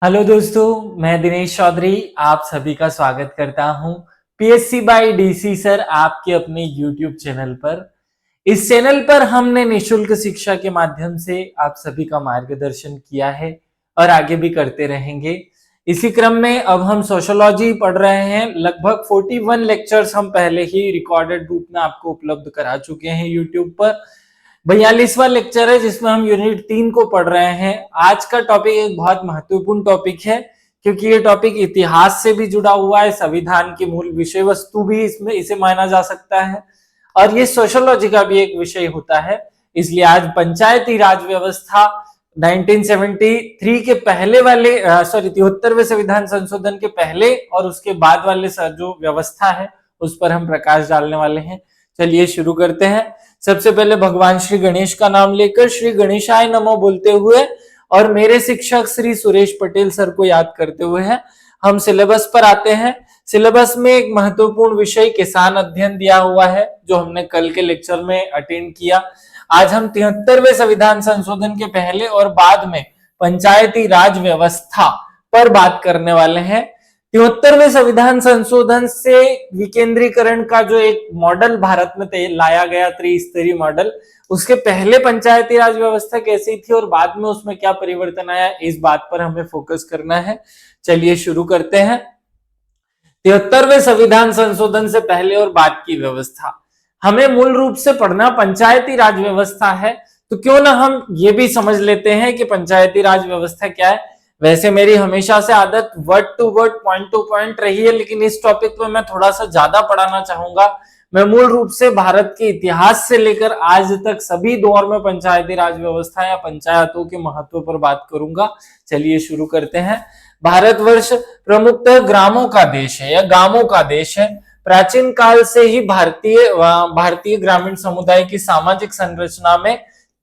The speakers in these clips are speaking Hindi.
हेलो दोस्तों, मैं दिनेश चौधरी आप सभी का स्वागत करता हूं पीएससी बाय डीसी सर आपके अपने यूट्यूब चैनल पर। इस चैनल पर हमने निशुल्क शिक्षा के माध्यम से आप सभी का मार्गदर्शन किया है और आगे भी करते रहेंगे। इसी क्रम में अब हम सोशियोलॉजी पढ़ रहे हैं। लगभग 41 लेक्चर्स हम पहले ही रिकॉर्डेड रूप में आपको उपलब्ध करा चुके हैं यूट्यूब पर। 42वां लेक्चर है जिसमें हम यूनिट 3 को पढ़ रहे हैं। आज का टॉपिक एक बहुत महत्वपूर्ण टॉपिक है क्योंकि ये टॉपिक इतिहास से भी जुड़ा हुआ है, संविधान की मूल विषय वस्तु भी इसमें इसे माना जा सकता है और ये सोशियोलॉजी का भी एक विषय होता है। इसलिए आज पंचायती राज व्यवस्था 1973 के पहले वाले 73वें संविधान संशोधन के पहले और उसके बाद वाले जो व्यवस्था है उस पर हम प्रकाश डालने वाले हैं। चलिए शुरू करते हैं। सबसे पहले भगवान श्री गणेश का नाम लेकर श्री गणेशाय नमो बोलते हुए और मेरे शिक्षक श्री सुरेश पटेल सर को याद करते हुए हैं हम सिलेबस पर आते हैं। सिलेबस में एक महत्वपूर्ण विषय किसान अध्ययन दिया हुआ है जो हमने कल के लेक्चर में अटेंड किया। आज हम 73वें संविधान संशोधन के पहले और बाद में पंचायती राज व्यवस्था पर बात करने वाले हैं। 73वें संविधान संशोधन से विकेंद्रीकरण का जो एक मॉडल भारत में लाया गया, त्रिस्तरीय मॉडल, उसके पहले पंचायती राज व्यवस्था कैसी थी और बाद में उसमें क्या परिवर्तन आया, इस बात पर हमें फोकस करना है। चलिए शुरू करते हैं। 73वें संविधान संशोधन से पहले और बाद की व्यवस्था हमें मूल रूप से पढ़ना पंचायती राज व्यवस्था है, तो क्यों ना हम ये भी समझ लेते हैं कि पंचायती राज व्यवस्था क्या है। वैसे मेरी हमेशा से आदत word to word point to point रही है, लेकिन इस टॉपिक पे मैं थोड़ा सा ज्यादा पढ़ाना चाहूंगा। मैं मूल रूप से भारत के इतिहास से लेकर आज तक सभी दौर में पंचायती राज व्यवस्था या पंचायतों के महत्व पर बात करूंगा। चलिए शुरू करते हैं। भारतवर्ष प्रमुखतः ग्रामों का देश है या गांवों का देश है। प्राचीन काल से ही भारतीय ग्रामीण समुदाय की सामाजिक संरचना में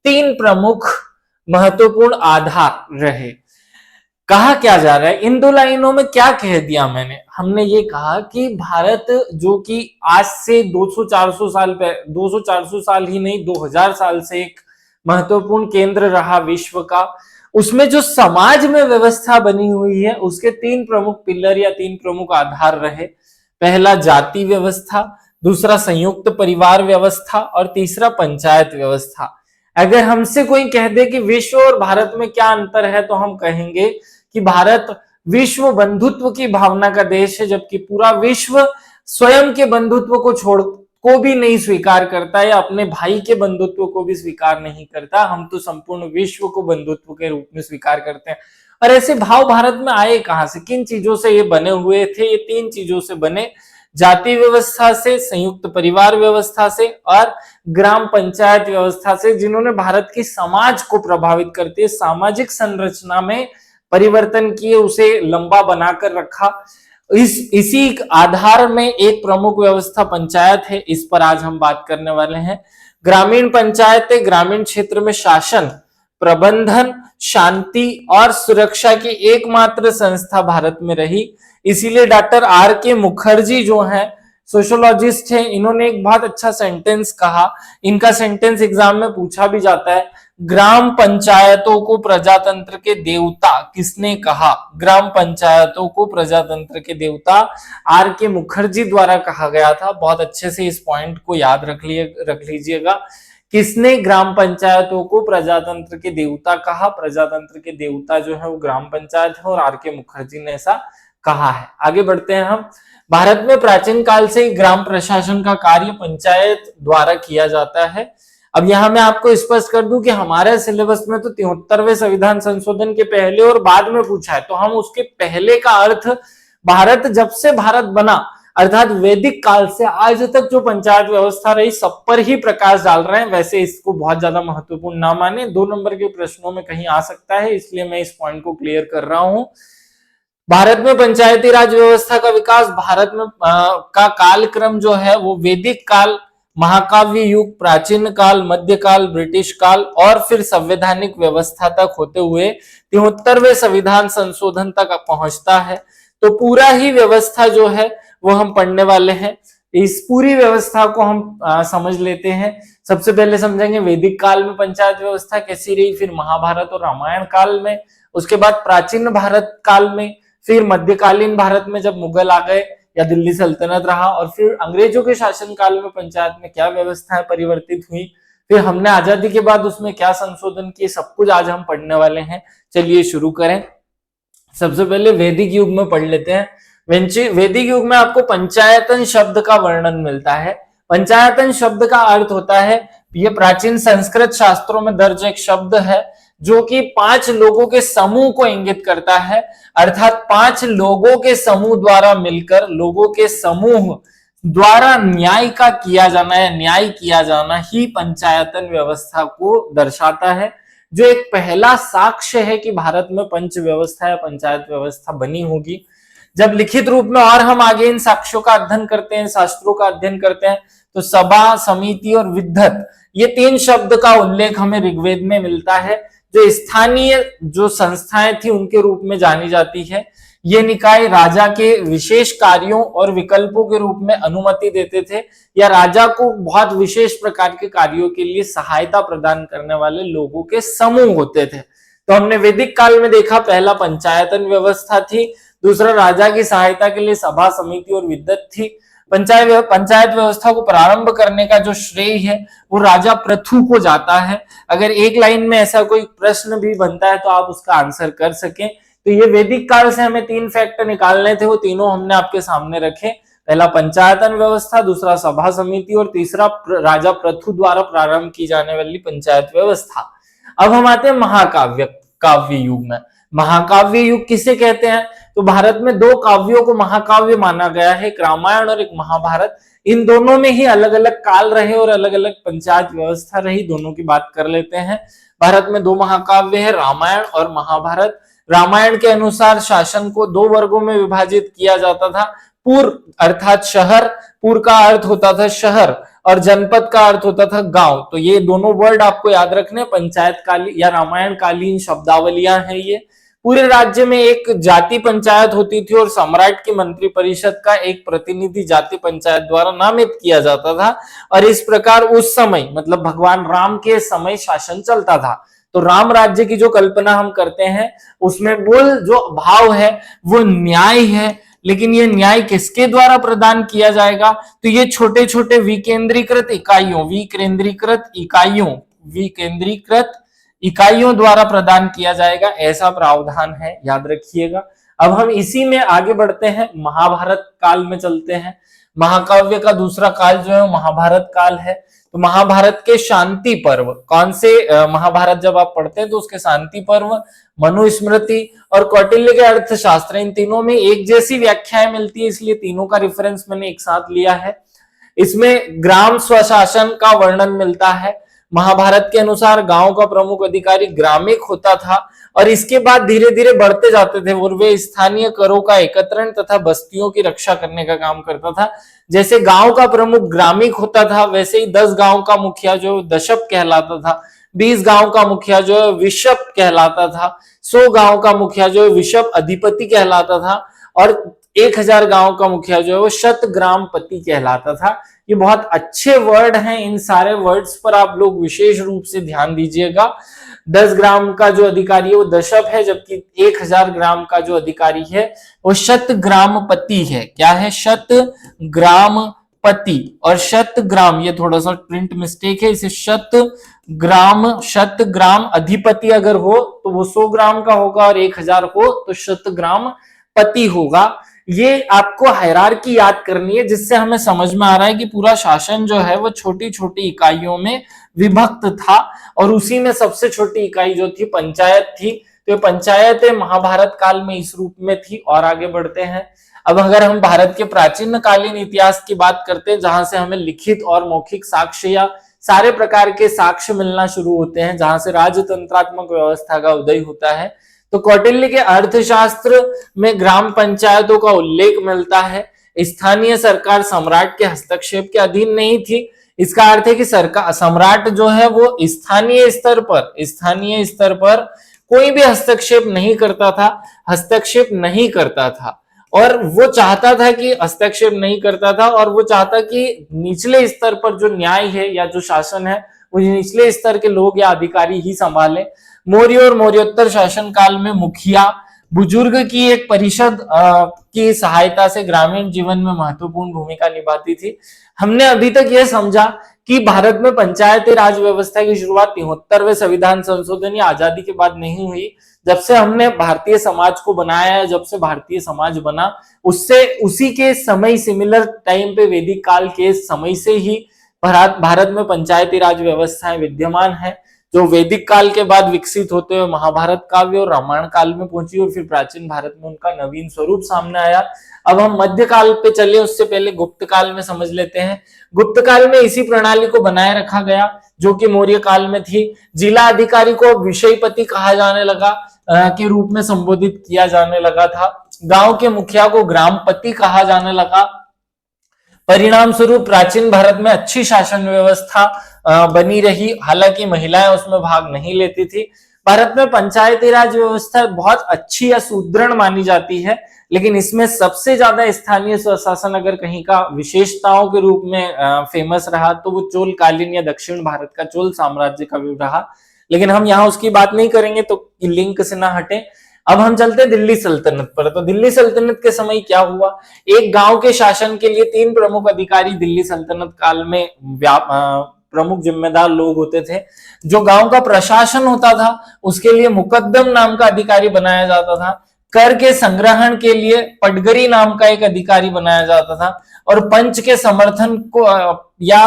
3 प्रमुख महत्वपूर्ण आधार रहे। कहा क्या जा रहा है, इन 2 लाइनों में क्या कह दिया मैंने, हमने ये कहा कि भारत जो कि आज से 200-400 साल ही नहीं 2000 साल से एक महत्वपूर्ण केंद्र रहा विश्व का, उसमें जो समाज में व्यवस्था बनी हुई है उसके 3 प्रमुख पिलर या 3 प्रमुख आधार रहे। पहला जाति व्यवस्था, दूसरा संयुक्त परिवार व्यवस्था और तीसरा पंचायत व्यवस्था। अगर हमसे कोई कह दे कि विश्व और भारत में क्या अंतर है, तो हम कहेंगे कि भारत विश्व बंधुत्व की भावना का देश है, जबकि पूरा विश्व स्वयं के बंधुत्व को भी नहीं स्वीकार करता है, अपने भाई के बंधुत्व को भी स्वीकार नहीं करता। हम तो संपूर्ण विश्व को बंधुत्व के रूप में स्वीकार करते हैं। और ऐसे भाव भारत में आए कहां से, किन चीजों से ये बने हुए थे? ये 3 चीजों से बने, जाति व्यवस्था से, संयुक्त परिवार व्यवस्था से और ग्राम पंचायत व्यवस्था से, जिन्होंने भारत की समाज को प्रभावित करती है, सामाजिक संरचना में परिवर्तन किए, उसे लंबा बनाकर रखा। इसी आधार में एक प्रमुख व्यवस्था पंचायत है, इस पर आज हम बात करने वाले हैं। ग्रामीण पंचायतें ग्रामीण क्षेत्र में शासन, प्रबंधन, शांति और सुरक्षा की एकमात्र संस्था भारत में रही। इसीलिए डॉक्टर आर के मुखर्जी जो हैं, सोशियोलॉजिस्ट हैं, इन्होंने एक बहुत अच्छा सेंटेंस कहा। इनका सेंटेंस एग्जाम में पूछा भी जाता है। ग्राम पंचायतों को प्रजातंत्र के देवता किसने कहा? ग्राम पंचायतों को प्रजातंत्र के देवता आर के मुखर्जी द्वारा कहा गया था। बहुत अच्छे से इस पॉइंट को याद रख लीजिएगा। किसने ग्राम पंचायतों को प्रजातंत्र के देवता कहा? प्रजातंत्र के देवता जो है वो ग्राम पंचायत है और आर के मुखर्जी ने ऐसा कहा है। आगे बढ़ते हैं हम। भारत में प्राचीन काल से ग्राम प्रशासन का कार्य पंचायत द्वारा किया जाता है। अब यहां मैं आपको स्पष्ट कर दूं कि हमारे सिलेबस में तो 73वें संविधान संशोधन के पहले और बाद में पूछा है, तो हम उसके पहले का अर्थ, भारत जब से भारत बना अर्थात वैदिक काल से आज तक जो पंचायत व्यवस्था रही, सब पर ही प्रकाश डाल रहे हैं। वैसे इसको बहुत ज्यादा महत्वपूर्ण ना माने, 2 नंबर के प्रश्नों में कहीं आ सकता है, इसलिए मैं इस पॉइंट को क्लियर कर रहा हूं। भारत में पंचायती राज व्यवस्था का विकास भारत में का कालक्रम जो है वो वैदिक काल, महाकाव्य युग, प्राचीन काल, मध्यकाल, ब्रिटिश काल और फिर संवैधानिक व्यवस्था तक होते हुए 73वें संविधान संशोधन तक पहुंचता है। तो पूरा ही व्यवस्था जो है वो हम पढ़ने वाले हैं। इस पूरी व्यवस्था को हम समझ लेते हैं। सबसे पहले समझेंगे वैदिक काल में पंचायत व्यवस्था कैसी रही, फिर महाभारत और रामायण काल में, उसके बाद प्राचीन भारत काल में, फिर मध्यकालीन भारत में जब मुगल आ गए या दिल्ली सल्तनत रहा, और फिर अंग्रेजों के शासन काल में पंचायत में क्या व्यवस्थाएं परिवर्तित हुई, फिर हमने आजादी के बाद उसमें क्या संशोधन किए, सब कुछ आज हम पढ़ने वाले हैं। चलिए शुरू करें। सबसे पहले वैदिक युग में पढ़ लेते हैं। वैदिक युग में आपको पंचायतन शब्द का वर्णन मिलता है। पंचायतन शब्द का अर्थ होता है, यह प्राचीन संस्कृत शास्त्रों में दर्ज एक शब्द है जो कि 5 लोगों के समूह को इंगित करता है, अर्थात 5 लोगों के समूह द्वारा मिलकर, लोगों के समूह द्वारा न्याय का किया जाना है, न्याय किया जाना ही पंचायतन व्यवस्था को दर्शाता है, जो एक पहला साक्ष्य है कि भारत में पंच व्यवस्था या पंचायत व्यवस्था बनी होगी। जब लिखित रूप में और हम आगे इन साक्ष्यों का अध्ययन करते हैं, शास्त्रों का अध्ययन करते हैं, तो सभा, समिति और विद्धत, ये 3 शब्द का उल्लेख हमें ऋग्वेद में मिलता है, जो स्थानीय जो संस्थाएं थी उनके रूप में जानी जाती है। ये निकाय राजा के विशेष कार्यों और विकल्पों के रूप में अनुमति देते थे, या राजा को बहुत विशेष प्रकार के कार्यों के लिए सहायता प्रदान करने वाले लोगों के समूह होते थे। तो हमने वैदिक काल में देखा, पहला पंचायतन व्यवस्था थी, दूसरा राजा की सहायता के लिए सभा, समिति और विद्धत थी। पंचायत व्यवस्था को प्रारंभ करने का जो श्रेय है वो राजा पृथु को जाता है। अगर एक लाइन में ऐसा कोई प्रश्न भी बनता है तो आप उसका आंसर कर सकें। तो ये वैदिक काल से हमें 3 फैक्ट निकालने थे, वो तीनों हमने आपके सामने रखे। पहला पंचायतन व्यवस्था, दूसरा सभा समिति और तीसरा राजा पृथु द्वारा प्रारंभ की जाने वाली पंचायत व्यवस्था। अब हम आते हैं महाकाव्य काव्य युग में। महाकाव्य युग किसे कहते हैं? तो भारत में 2 काव्यों को महाकाव्य माना गया है, एक रामायण और एक महाभारत। इन दोनों में ही अलग अलग काल रहे और अलग अलग पंचायत व्यवस्था रही, दोनों की बात कर लेते हैं। भारत में 2 महाकाव्य है, रामायण और महाभारत। रामायण के अनुसार शासन को 2 वर्गों में विभाजित किया जाता था। पुर अर्थात शहर, पुर का अर्थ होता था शहर, और जनपद का अर्थ होता था गांव। तो ये दोनों वर्ड आपको याद रखने, पंचायत कालीन या रामायण कालीन शब्दावलियां हैं ये। पूरे राज्य में एक जाति पंचायत होती थी और सम्राट की मंत्री परिषद का एक प्रतिनिधि जाति पंचायत द्वारा नामित किया जाता था, और इस प्रकार उस समय मतलब भगवान राम के समय शासन चलता था। तो राम राज्य की जो कल्पना हम करते हैं उसमें मूल जो भाव है वो न्याय है, लेकिन ये न्याय किसके द्वारा प्रदान किया जाएगा? तो ये छोटे छोटे विकेंद्रीकृत इकाइयों द्वारा प्रदान किया जाएगा, ऐसा प्रावधान है, याद रखिएगा। अब हम इसी में आगे बढ़ते हैं, महाभारत काल में चलते हैं। महाकाव्य का दूसरा काल जो है महाभारत काल है। तो महाभारत के शांति पर्व कौन से? महाभारत जब आप पढ़ते हैं तो उसके शांति पर्व, मनुस्मृति और कौटिल्य के अर्थशास्त्र, इन तीनों में एक जैसी व्याख्याएं मिलती है, इसलिए तीनों का रेफरेंस मैंने एक साथ लिया है। इसमें ग्राम स्वशासन का वर्णन मिलता है। महाभारत के अनुसार गांव का प्रमुख अधिकारी ग्रामिक होता था, और इसके बाद धीरे धीरे बढ़ते जाते थे और वे स्थानीय करों का एकत्रण तथा बस्तियों की रक्षा करने का काम करता था। जैसे गांव का प्रमुख ग्रामिक होता था, वैसे ही 10 गांव का मुखिया जो विशप कहलाता था, 20 गांव का मुखिया जो है विशप कहलाता था, 100 गांव का मुखिया जो है विशप अधिपति कहलाता था, और 1000 गांव का मुखिया जो है वो शतग्रामपति कहलाता था। ये बहुत अच्छे वर्ड हैं, इन सारे वर्ड्स पर आप लोग विशेष रूप से ध्यान दीजिएगा। 10 ग्राम का जो अधिकारी है वो दशप है, जबकि 1000 ग्राम का जो अधिकारी है वो शतग्रामपति है। क्या है? शतग्रामपति। और शतग्राम, ये थोड़ा सा प्रिंट मिस्टेक है, इसे शतग्राम अधिपति अगर हो तो वो 100 ग्राम का होगा, और 1000 हो तो शतग्रामपति होगा। ये आपको हायरार्की याद करनी है, जिससे हमें समझ में आ रहा है कि पूरा शासन जो है वो छोटी छोटी इकाइयों में विभक्त था, और उसी में सबसे छोटी इकाई जो थी पंचायत थी। तो पंचायत महाभारत काल में इस रूप में थी। और आगे बढ़ते हैं। अब अगर हम भारत के प्राचीन कालीन इतिहास की बात करते हैं, जहां से हमें लिखित और मौखिक साक्ष्य या सारे प्रकार के साक्ष्य मिलना शुरू होते हैं, जहां से राजतंत्रात्मक व्यवस्था का उदय होता है, तो कौटिल्य के अर्थशास्त्र में ग्राम पंचायतों का उल्लेख मिलता है। स्थानीय सरकार सम्राट के हस्तक्षेप के अधीन नहीं थी। इसका अर्थ है कि सरकार, सम्राट जो है वो स्थानीय स्तर पर कोई भी हस्तक्षेप नहीं करता था, और वो चाहता था कि हस्तक्षेप नहीं करता था, और वो चाहता कि निचले स्तर पर जो न्याय है या जो शासन है वो निचले स्तर के लोग या अधिकारी ही संभाले। मौर्य और मौर्योत्तर शासन काल में मुखिया बुजुर्ग की एक परिषद की सहायता से ग्रामीण जीवन में महत्वपूर्ण भूमिका निभाती थी। हमने अभी तक यह समझा कि भारत में पंचायती राज व्यवस्था की शुरुआत 73वें संविधान संशोधन या आजादी के बाद नहीं हुई। जब से हमने भारतीय समाज को बनाया है, जब से भारतीय समाज बना, उससे उसी के समय सिमिलर टाइम पे वैदिक काल के समय से ही भारत में पंचायती राज व्यवस्थाएं विद्यमान है, जो वैदिक काल के बाद विकसित होते हुए महाभारत काव्य और रामायण काल में पहुंची और फिर प्राचीन भारत में उनका नवीन स्वरूप सामने आया। अब हम मध्य काल पे चले, उससे पहले गुप्त काल में समझ लेते हैं। गुप्त काल में इसी प्रणाली को बनाए रखा गया जो कि मौर्य काल में थी। जिला अधिकारी को विषयपति कहा जाने लगा के रूप में संबोधित किया जाने लगा था। गांव के मुखिया को ग्रामपति कहा जाने लगा। परिणाम स्वरूप प्राचीन भारत में अच्छी शासन व्यवस्था बनी रही, हालांकि महिलाएं उसमें भाग नहीं लेती थी। भारत में पंचायती राज व्यवस्था बहुत अच्छी या सुदृढ़ मानी जाती है, लेकिन इसमें सबसे ज्यादा स्थानीय स्वशासन अगर कहीं का विशेषताओं के रूप में फेमस रहा तो वो चोल कालीन या दक्षिण भारत का चोल साम्राज्य का भी रहा, लेकिन हम यहाँ उसकी बात नहीं करेंगे तो लिंक से ना हटे। अब हम चलते हैं दिल्ली सल्तनत पर। तो दिल्ली सल्तनत के समय क्या हुआ, एक गांव के शासन के लिए 3 प्रमुख अधिकारी दिल्ली सल्तनत काल में प्रमुख जिम्मेदार लोग होते थे। जो गांव का प्रशासन होता था उसके लिए मुकद्दम नाम का अधिकारी बनाया जाता था। कर के संग्रहण के लिए पटगरी नाम का एक अधिकारी बनाया जाता था, और पंच के समर्थन को या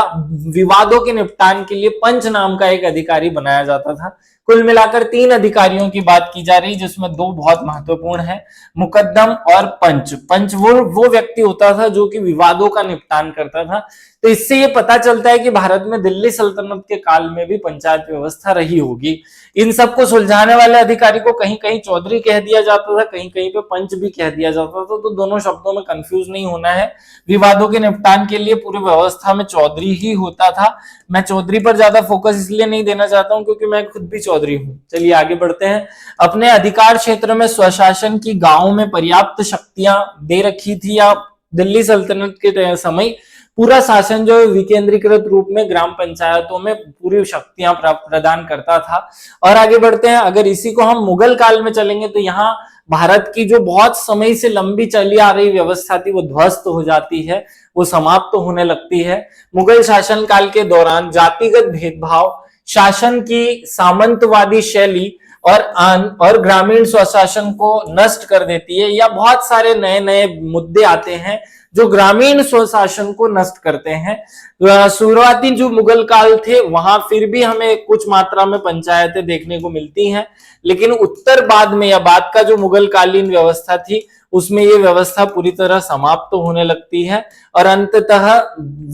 विवादों के निपटान के लिए पंच नाम का एक अधिकारी बनाया जाता था। कुल मिलाकर 3 अधिकारियों की बात की जा रही, जिसमें 2 बहुत महत्वपूर्ण है, मुकद्दम और पंच। पंच वो व्यक्ति होता था जो कि विवादों का निपटान करता था। तो इससे ये पता चलता है कि भारत में दिल्ली सल्तनत के काल में भी पंचायत व्यवस्था रही होगी। इन सबको सुलझाने वाले अधिकारी को कहीं कहीं चौधरी कह दिया जाता था, कहीं कहीं पे पंच भी कह दिया जाता था, तो दोनों शब्दों में कंफ्यूज नहीं होना है। विवादों के निपटान के लिए पूरी व्यवस्था में चौधरी ही होता था। मैं चौधरी पर ज्यादा फोकस इसलिए नहीं देना चाहता हूं क्योंकि मैं खुद भी चौधरी हूं। चलिए आगे बढ़ते हैं। अपने अधिकार क्षेत्र में स्वशासन की गांवों में पर्याप्त शक्तियां दे रखी थी, या दिल्ली सल्तनत के समय पूरा शासन जो विकेंद्रीकृत रूप में ग्राम पंचायतों में पूरी शक्तियां प्रदान करता था। और आगे बढ़ते हैं, अगर इसी को हम मुगल काल में चलेंगे तो यहाँ भारत की जो बहुत समय से लंबी चली आ रही व्यवस्था थी वो ध्वस्त हो जाती है, वो समाप्त तो होने लगती है। मुगल शासन काल के दौरान जातिगत भेदभाव, शासन की सामंतवादी शैली और ग्रामीण स्वशासन को नष्ट कर देती है, या बहुत सारे नए नए मुद्दे आते हैं जो ग्रामीण स्वशासन को नष्ट करते हैं। शुरुआती जो मुगल काल थे वहां फिर भी हमें कुछ मात्रा में पंचायतें देखने को मिलती हैं, लेकिन उत्तर बाद में या बाद का जो मुगल कालीन व्यवस्था थी उसमें ये व्यवस्था पूरी तरह समाप्त तो होने लगती है, और अंततः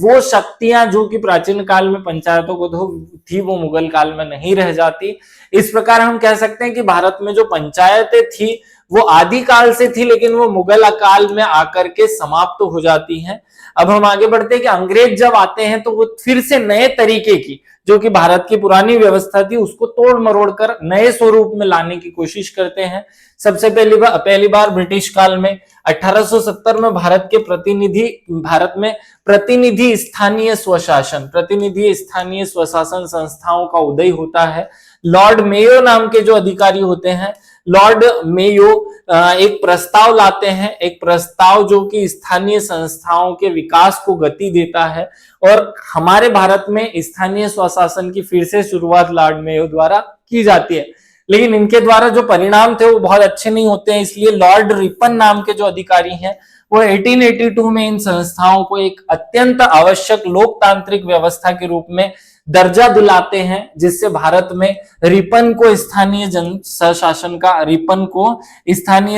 वो शक्तियां जो कि प्राचीन काल में पंचायतों को थी वो मुगल काल में नहीं रह जाती। इस प्रकार हम कह सकते हैं कि भारत में जो पंचायतें थी वो आदि काल से थी, लेकिन वो मुगल काल में आकर के समाप्त हो जाती हैं। अब हम आगे बढ़ते हैं कि अंग्रेज जब आते हैं तो वो फिर से नए तरीके की, जो कि भारत की पुरानी व्यवस्था थी, उसको तोड़ मरोड़ कर नए स्वरूप में लाने की कोशिश करते हैं। सबसे पहली बार ब्रिटिश काल में 1870 में भारत में प्रतिनिधि स्थानीय स्वशासन संस्थाओं का उदय होता है। लॉर्ड मेयो नाम के जो अधिकारी होते हैं, लॉर्ड मेयो एक प्रस्ताव लाते हैं, एक प्रस्ताव जो कि स्थानीय संस्थाओं के विकास को गति देता है, और हमारे भारत में स्थानीय स्वशासन की फिर से शुरुआत लॉर्ड मेयो द्वारा की जाती है। लेकिन इनके द्वारा जो परिणाम थे वो बहुत अच्छे नहीं होते हैं, इसलिए लॉर्ड रिपन नाम के जो अधिकारी हैं वो 1882 में इन संस्थाओं को एक अत्यंत आवश्यक लोकतांत्रिक व्यवस्था के रूप में दर्जा दिलाते हैं, जिससे भारत में रिपन को स्थानीय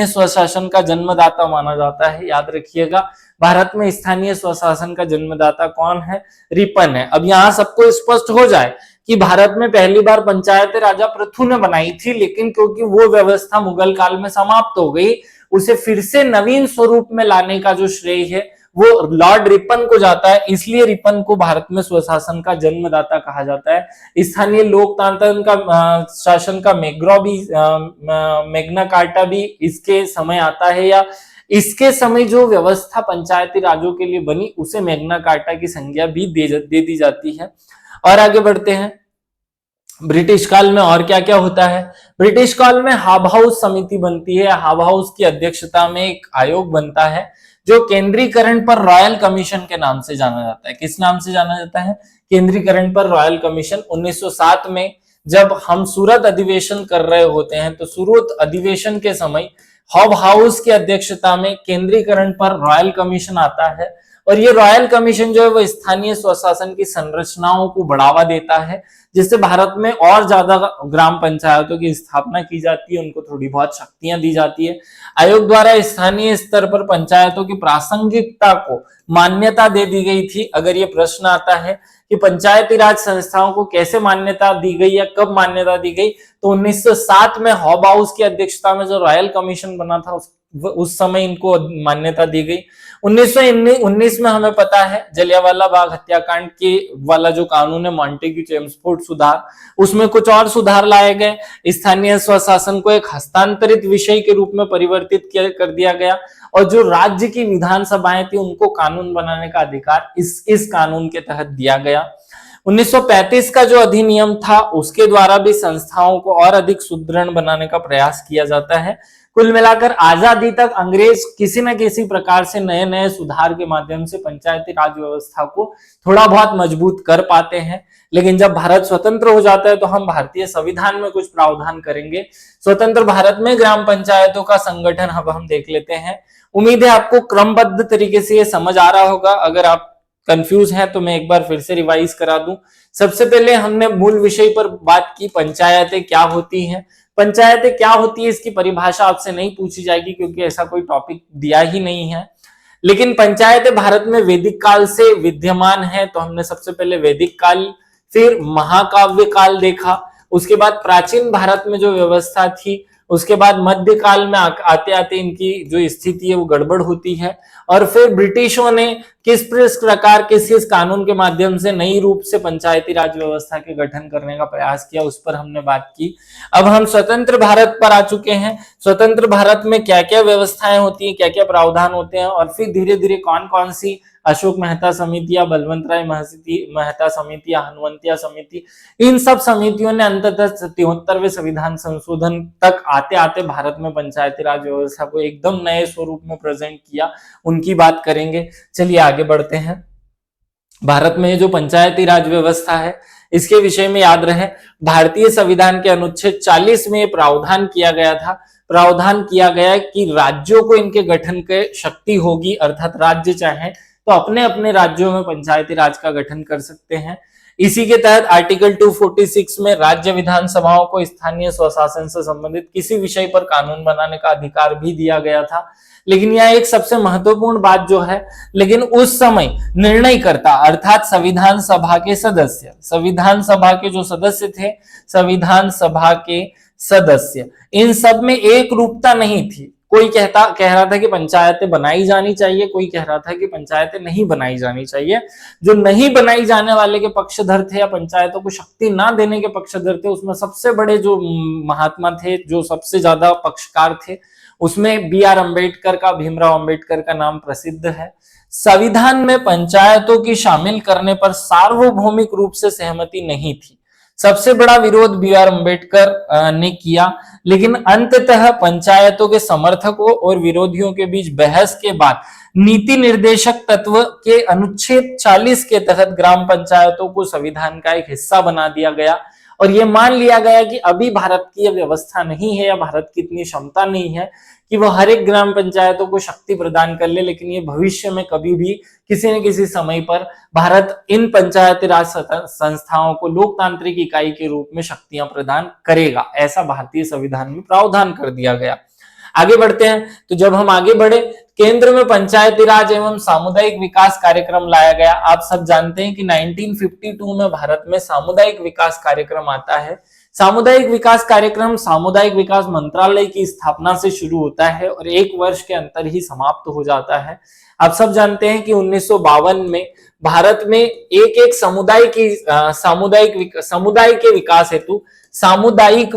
स्वशासन का जन्मदाता माना जाता है। याद रखिएगा, भारत में स्थानीय स्वशासन का जन्मदाता कौन है? रिपन है। अब यहाँ सबको स्पष्ट हो जाए कि भारत में पहली बार पंचायतें राजा पृथु ने बनाई थी, लेकिन क्योंकि वो व्यवस्था मुगल काल में समाप्त हो गई, उसे फिर से नवीन स्वरूप में लाने का जो श्रेय है वो लॉर्ड रिपन को जाता है। इसलिए रिपन को भारत में स्वशासन का जन्मदाता कहा जाता है। स्थानीय लोकतंत्र का शासन का मैग्ना कार्टा भी इसके समय आता है, या इसके समय जो व्यवस्था पंचायती राजों के लिए बनी उसे मैग्ना कार्टा की संज्ञा भी दे दी जाती है। और आगे बढ़ते हैं, ब्रिटिश काल में और क्या क्या होता है। ब्रिटिश काल में हाब हाउस समिति बनती है। हाब हाउस की अध्यक्षता में एक आयोग बनता है जो केंद्रीकरण पर रॉयल कमीशन के नाम से जाना जाता है। किस नाम से जाना जाता है? केंद्रीकरण पर रॉयल कमीशन। 1907 में जब हम सूरत अधिवेशन कर रहे होते हैं तो सूरत अधिवेशन के समय हॉब हाउस की अध्यक्षता में केंद्रीकरण पर रॉयल कमीशन आता है और ये रॉयल कमीशन जो है वो स्थानीय स्वशासन की संरचनाओं को बढ़ावा देता है, जिससे भारत में और ज्यादा ग्राम पंचायतों की स्थापना की जाती है, उनको थोड़ी बहुत शक्तियां दी जाती है। आयोग द्वारा स्थानीय स्तर पर पंचायतों की प्रासंगिकता को मान्यता दे दी गई थी। अगर ये प्रश्न आता है कि पंचायती राज संस्थाओं को कैसे मान्यता दी गई या कब मान्यता दी गई, तो 1907 में हॉब हाउस की अध्यक्षता में जो रॉयल कमीशन बना था उस समय इनको मान्यता दी गई। 1919 में हमें पता है जलियांवाला बाग हत्याकांड के वाला जो कानून है मॉन्टेग्यू चेम्सफोर्ड सुधार, उसमें कुछ और सुधार लाए गए। स्थानीय स्वशासन को एक हस्तांतरित विषय के रूप में परिवर्तित कर दिया गया और जो राज्य की विधानसभाएं थी उनको कानून बनाने का अधिकार इस कानून के तहत दिया गया। 1935 का जो अधिनियम था उसके द्वारा भी संस्थाओं को और अधिक सुदृढ़ बनाने का प्रयास किया जाता है। कुल मिलाकर आजादी तक अंग्रेज किसी न किसी प्रकार से नए नए सुधार के माध्यम से पंचायती राज व्यवस्था को थोड़ा बहुत मजबूत कर पाते हैं, लेकिन जब भारत स्वतंत्र हो जाता है तो हम भारतीय संविधान में कुछ प्रावधान करेंगे। स्वतंत्र भारत में ग्राम पंचायतों का संगठन अब हम देख लेते हैं। उम्मीद है आपको क्रमबद्ध तरीके से ये समझ आ रहा होगा। अगर आप कंफ्यूज हैं तो मैं एक बार फिर से रिवाइज करा दूं। सबसे पहले हमने मूल विषय पर बात की, पंचायतें क्या होती हैं। पंचायतें क्या होती है इसकी परिभाषा आपसे नहीं पूछी जाएगी क्योंकि ऐसा कोई टॉपिक दिया ही नहीं है, लेकिन पंचायतें भारत में वैदिक काल से विद्यमान है। तो हमने सबसे पहले वैदिक काल, फिर महाकाव्य काल देखा, उसके बाद प्राचीन भारत में जो व्यवस्था थी, उसके बाद मध्यकाल में आते आते इनकी जो स्थिति है वो गड़बड़ होती है, और फिर ब्रिटिशों ने किस प्रकार किस कानून के माध्यम से नई रूप से पंचायती राज व्यवस्था के गठन करने का प्रयास किया, उस पर हमने बात की। अब हम स्वतंत्र भारत पर आ चुके हैं। स्वतंत्र भारत में क्या क्या व्यवस्थाएं होती है, क्या क्या प्रावधान होते हैं, और फिर धीरे धीरे कौन कौन सी अशोक मेहता समिति या बलवंत राय मेहता समिति या हनुमंतिया समिति, इन सब समितियों ने अंततः 73वें संविधान संशोधन तक आते आते भारत में पंचायती राज व्यवस्था को एकदम नए स्वरूप में प्रेजेंट किया, उनकी बात करेंगे। चलिए आगे बढ़ते हैं। भारत में जो पंचायती राज व्यवस्था है इसके विषय में याद रहे, भारतीय संविधान के अनुच्छेद 40 में प्रावधान किया गया था। प्रावधान किया गया कि राज्यों को इनके गठन के शक्ति होगी, अर्थात राज्य चाहे तो अपने अपने राज्यों में पंचायती राज का गठन कर सकते हैं। इसी के तहत आर्टिकल 246 में राज्य विधानसभाओं को स्थानीय स्वशासन से संबंधित किसी विषय पर कानून बनाने का अधिकार भी दिया गया था। लेकिन यह एक सबसे महत्वपूर्ण बात जो है, लेकिन उस समय निर्णयकर्ता अर्थात संविधान सभा के सदस्य, संविधान सभा के जो सदस्य थे, संविधान सभा के सदस्य, इन सब में एक रूपता नहीं थी। कोई कह रहा था कि पंचायतें बनाई जानी चाहिए, कोई कह रहा था कि पंचायतें नहीं बनाई जानी चाहिए। जो नहीं बनाई जाने वाले के पक्षधर थे या पंचायतों को शक्ति ना देने के पक्षधर थे, उसमें सबसे बड़े जो महात्मा थे, जो सबसे ज्यादा पक्षकार थे, उसमें BR अम्बेडकर का, भीमराव अम्बेडकर का नाम प्रसिद्ध है। संविधान में पंचायतों की शामिल करने पर सार्वभौमिक रूप से सहमति नहीं थी। सबसे बड़ा विरोध BR अम्बेडकर ने किया, लेकिन अंततः पंचायतों के समर्थकों और विरोधियों के बीच बहस के बाद नीति निर्देशक तत्व के अनुच्छेद 40 के तहत ग्राम पंचायतों को संविधान का एक हिस्सा बना दिया गया और यह मान लिया गया कि अभी भारत की यह व्यवस्था नहीं है या भारत की इतनी क्षमता नहीं है कि वह हर एक ग्राम पंचायतों को शक्ति प्रदान कर ले, लेकिन ये भविष्य में कभी भी किसी न किसी समय पर भारत इन पंचायती राज संस्थाओं को लोकतांत्रिक इकाई के रूप में शक्तियां प्रदान करेगा, ऐसा भारतीय संविधान में प्रावधान कर दिया गया। आगे बढ़ते हैं। तो जब हम आगे बढ़े, केंद्र में पंचायती राज एवं सामुदायिक विकास कार्यक्रम लाया गया। आप सब जानते हैं कि 1952 में भारत में सामुदायिक विकास कार्यक्रम आता है। सामुदायिक विकास कार्यक्रम सामुदायिक विकास मंत्रालय की स्थापना से शुरू होता है और 1 वर्ष के अंतर ही समाप्त हो जाता है। आप सब जानते हैं कि 1952 में भारत में एक समुदाय की समुदाय के विकास हेतु सामुदायिक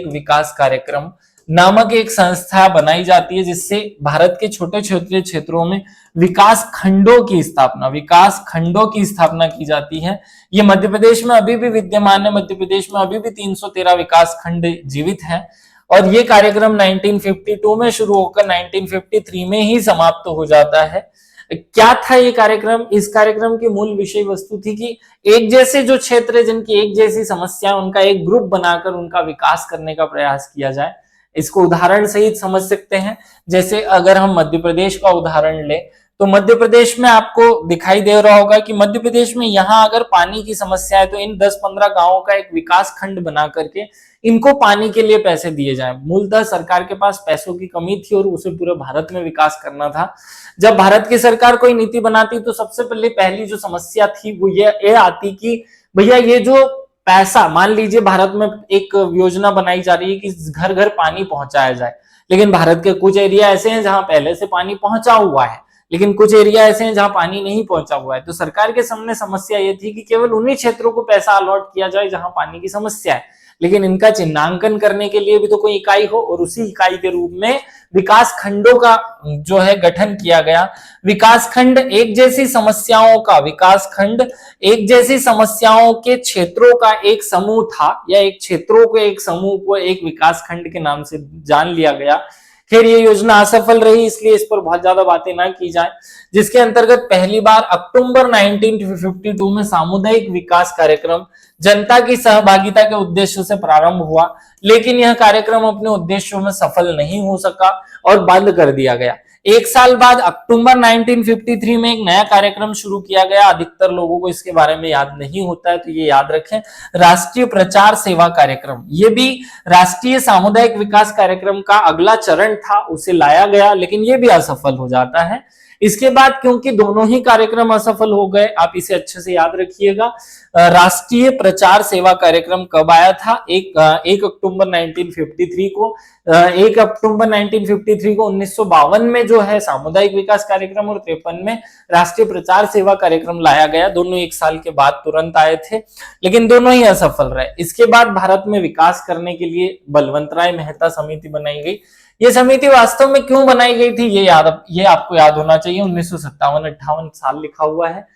विकास कार्यक्रम नामक एक संस्था बनाई जाती है, जिससे भारत के छोटे छोटे क्षेत्रों में विकास खंडों की स्थापना की जाती है। ये मध्य प्रदेश में अभी भी विद्यमान है। मध्य प्रदेश में अभी भी 313 विकास खंड जीवित हैं और ये कार्यक्रम 1952 में शुरू होकर 1953 में ही समाप्त हो जाता है। क्या था ये कार्यक्रम? इस कार्यक्रम की मूल विषय वस्तु थी कि एक जैसे जो क्षेत्र है, जिनकी एक जैसी समस्या, उनका एक ग्रुप बनाकर उनका विकास करने का प्रयास किया जाए। इसको उदाहरण सहित समझ सकते हैं। जैसे अगर हम मध्य प्रदेश का उदाहरण ले, तो मध्य प्रदेश में आपको दिखाई दे रहा होगा कि मध्य प्रदेश में यहाँ अगर पानी की समस्या है तो इन 10-15 गांवों का एक विकास खंड बना करके इनको पानी के लिए पैसे दिए जाएं। मूलतः सरकार के पास पैसों की कमी थी और उसे पूरे भारत में विकास करना था। जब भारत की सरकार कोई नीति बनाती तो सबसे पहली जो समस्या थी वो ये आती कि भैया ये जो पैसा, मान लीजिए भारत में एक योजना बनाई जा रही है कि घर घर पानी पहुंचाया जाए, लेकिन भारत के कुछ एरिया ऐसे हैं जहां पहले से पानी पहुंचा हुआ है, लेकिन कुछ एरिया ऐसे हैं जहां पानी नहीं पहुंचा हुआ है। तो सरकार के सामने समस्या ये थी कि केवल उन्हीं क्षेत्रों को पैसा अलॉट किया जाए जहां पानी की समस्या है, लेकिन इनका चिन्हांकन करने के लिए भी तो कोई इकाई हो, और उसी इकाई के रूप में विकास खंडों का जो है गठन किया गया। विकास खंड एक जैसी समस्याओं के क्षेत्रों का एक समूह था, या एक क्षेत्रों के एक समूह को एक विकास खंड के नाम से जान लिया गया। फिर ये योजना असफल रही, इसलिए इस पर बहुत ज्यादा बातें ना की जाए। जिसके अंतर्गत पहली बार अक्टूबर 1952 में सामुदायिक विकास कार्यक्रम जनता की सहभागिता के उद्देश्य से प्रारंभ हुआ, लेकिन यह कार्यक्रम अपने उद्देश्यों में सफल नहीं हो सका और बंद कर दिया गया। एक साल बाद अक्टूबर 1953 में एक नया कार्यक्रम शुरू किया गया। अधिकतर लोगों को इसके बारे में याद नहीं होता है, तो ये याद रखें, राष्ट्रीय प्रचार सेवा कार्यक्रम। ये भी राष्ट्रीय सामुदायिक विकास कार्यक्रम का अगला चरण था, उसे लाया गया, लेकिन ये भी असफल हो जाता है। इसके बाद क्योंकि दोनों ही कार्यक्रम असफल हो गए, आप इसे अच्छे से याद रखिएगा। राष्ट्रीय प्रचार सेवा कार्यक्रम कब आया था? 1 अक्टूबर 1953 को। 1 अक्टूबर 1953 को 1952 में जो है सामुदायिक विकास कार्यक्रम और 53 में राष्ट्रीय प्रचार सेवा कार्यक्रम लाया गया। दोनों एक साल के बाद तुरंत आए थे, लेकिन दोनों ही असफल रहे। इसके बाद भारत में विकास करने के लिए बलवंतराय मेहता समिति बनाई गई। ये समिति वास्तव में क्यों बनाई गई थी ये आपको याद होना चाहिए। 1957-58 साल लिखा हुआ है।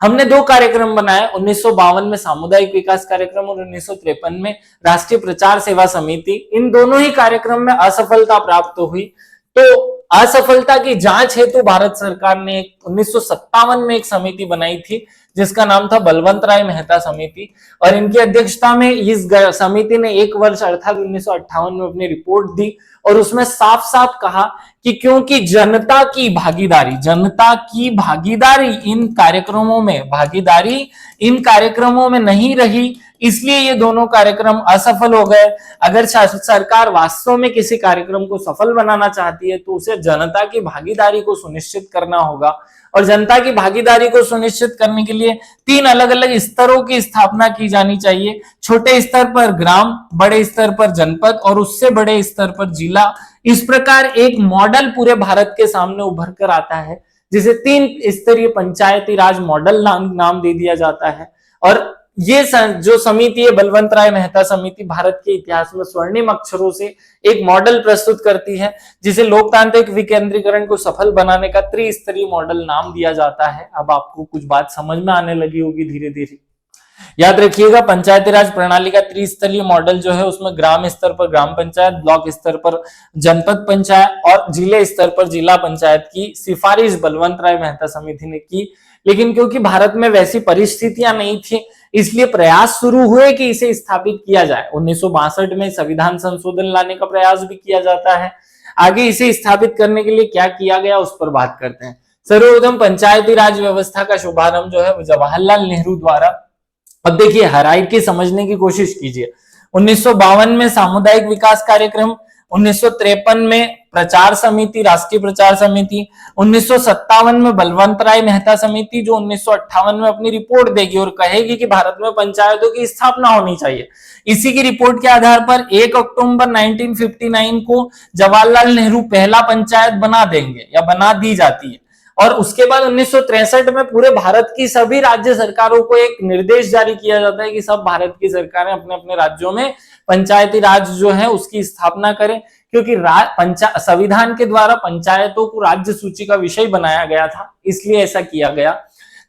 हमने 2 कार्यक्रम बनाए, 1952 में सामुदायिक विकास कार्यक्रम और 1953 में राष्ट्रीय प्रचार सेवा समिति। इन दोनों ही कार्यक्रम में असफलता प्राप्त हुई। तो असफलता की जांच हेतु भारत सरकार ने 1957 में एक समिति बनाई थी जिसका नाम था बलवंतराय मेहता समिति, और इनकी अध्यक्षता में इस समिति ने 1 वर्ष अर्थात 1958 में अपनी रिपोर्ट दी और उसमें साफ साफ कहा कि क्योंकि जनता की भागीदारी इन कार्यक्रमों में नहीं रही, इसलिए ये दोनों कार्यक्रम असफल हो गए। अगर सरकार वास्तव में किसी कार्यक्रम को सफल बनाना चाहती है तो उसे जनता की भागीदारी को सुनिश्चित करना होगा, और जनता की भागीदारी को सुनिश्चित करने के लिए 3 अलग अलग स्तरों की स्थापना की जानी चाहिए। छोटे स्तर पर ग्राम, बड़े स्तर पर जनपद और उससे बड़े स्तर पर जिला। इस प्रकार एक मॉडल पूरे भारत के सामने उभर कर आता है जिसे 3 स्तरीय पंचायती राज मॉडल नाम दे दिया जाता है। और ये जो समिति है बलवंतराय मेहता समिति, भारत के इतिहास में स्वर्णिम अक्षरों से एक मॉडल प्रस्तुत करती है जिसे लोकतांत्रिक विकेंद्रीकरण को सफल बनाने का त्रिस्तरीय मॉडल नाम दिया जाता है। अब आपको कुछ बात समझ में आने लगी होगी धीरे धीरे। याद रखिएगा, पंचायती राज प्रणाली का त्रिस्तरीय मॉडल जो है उसमें ग्राम स्तर पर ग्राम पंचायत, ब्लॉक स्तर पर जनपद पंचायत और जिले स्तर पर जिला पंचायत की सिफारिश बलवंतराय मेहता समिति ने की। लेकिन क्योंकि भारत में वैसी परिस्थितियां नहीं थी, इसलिए प्रयास शुरू हुए कि इसे स्थापित किया जाए। 1962 में संविधान संशोधन लाने का प्रयास भी किया जाता है। आगे इसे स्थापित करने के लिए क्या किया गया उस पर बात करते हैं। सर्वप्रथम पंचायती राज व्यवस्था का शुभारंभ जो है वो जवाहरलाल नेहरू द्वारा। अब देखिए, हायरार्की समझने की कोशिश कीजिए। 1952 में सामुदायिक विकास कार्यक्रम, 1953 में प्रचार समिति, राष्ट्रीय प्रचार समिति, 1957 में बलवंतराय मेहता समिति जो 1958 में अपनी रिपोर्ट देगी और कहेगी कि भारत में पंचायतों की स्थापना होनी चाहिए। इसी की रिपोर्ट के आधार पर 1 अक्टूबर 1959 को जवाहरलाल नेहरू पहला पंचायत बना देंगे या बना दी जाती है। और उसके बाद 1963 में पूरे भारत की सभी राज्य सरकारों को एक निर्देश जारी किया जाता है कि सब भारत की सरकारें अपने अपने राज्यों में पंचायती राज जो है उसकी स्थापना करें। क्योंकि संविधान के द्वारा पंचायतों को राज्य सूची का विषय बनाया गया था, इसलिए ऐसा किया गया।